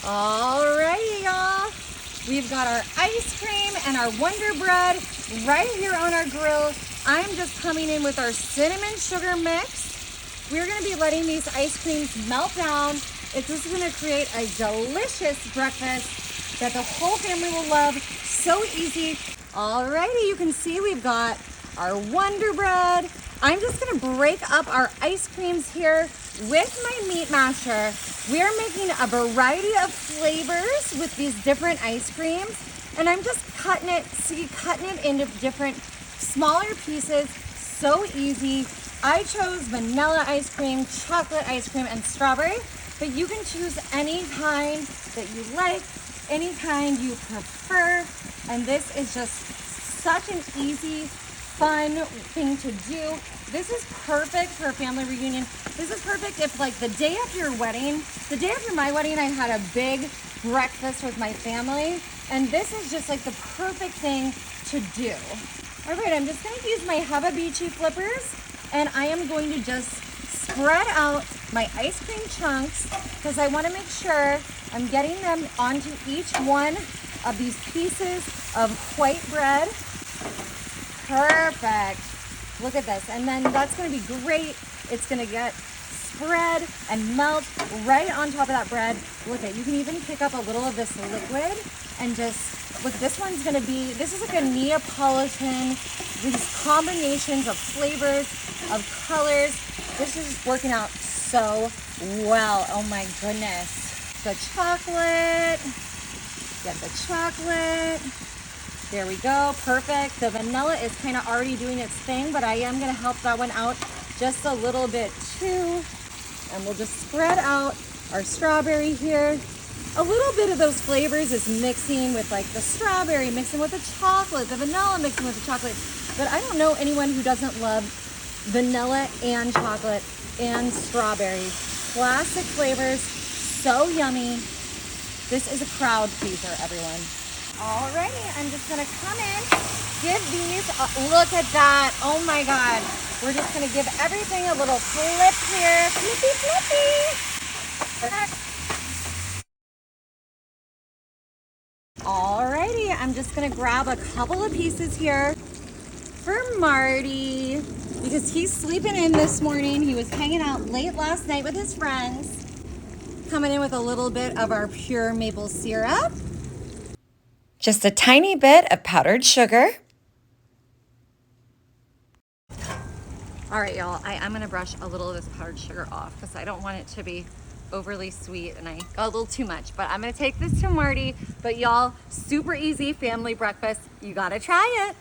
Alrighty, y'all. We've got our ice cream and our Wonder Bread right here on our grill. I'm just coming in with our cinnamon sugar mix. We're gonna be letting these ice creams melt down. It's just gonna create a delicious breakfast that the whole family will love. So easy. Alrighty, you can see we've got our Wonder Bread. I'm just gonna break up our ice creams here with my meat masher. We're making a variety of flavors with these different ice creams, and I'm just cutting it into different smaller pieces. So easy. I chose vanilla ice cream, chocolate ice cream, and strawberry, but you can choose any kind that you like, any kind you prefer, and this is just such an easy, fun thing to do. This is perfect for a family reunion. This is perfect if, like, the day after your wedding, the day after my wedding, I had a big breakfast with my family, and this is just like the perfect thing to do. All right, I'm just gonna use my Hubba Beachy flippers, and I am going to just spread out my ice cream chunks because I wanna make sure I'm getting them onto each one of these pieces of white bread. Perfect. Look at this. And then that's going to be great. It's going to get spread and melt right on top of that bread. Look at, you can even pick up a little of this liquid and just, look, this one's going to be, this is like a Neapolitan, these combinations of flavors, of colors. This is just working out so well. Oh my goodness. The chocolate. Get the chocolate. There we go, perfect. The vanilla is kind of already doing its thing, but I am gonna help that one out just a little bit too. And we'll just spread out our strawberry here. A little bit of those flavors is mixing with, like, the strawberry, mixing with the chocolate, the vanilla mixing with the chocolate. But I don't know anyone who doesn't love vanilla and chocolate and strawberry. Classic flavors, so yummy. This is a crowd pleaser, everyone. Alrighty, I'm just gonna come in, give these, look at that, oh my God. We're just gonna give everything a little flip here, flippy, flippy. Alrighty, I'm just gonna grab a couple of pieces here for Marty, because he's sleeping in this morning. He was hanging out late last night with his friends. Coming in with a little bit of our pure maple syrup. Just a tiny bit of powdered sugar. All right, y'all, I'm gonna brush a little of this powdered sugar off because I don't want it to be overly sweet, and I got a little too much, but I'm gonna take this to Marty. But y'all, super easy family breakfast. You gotta try it.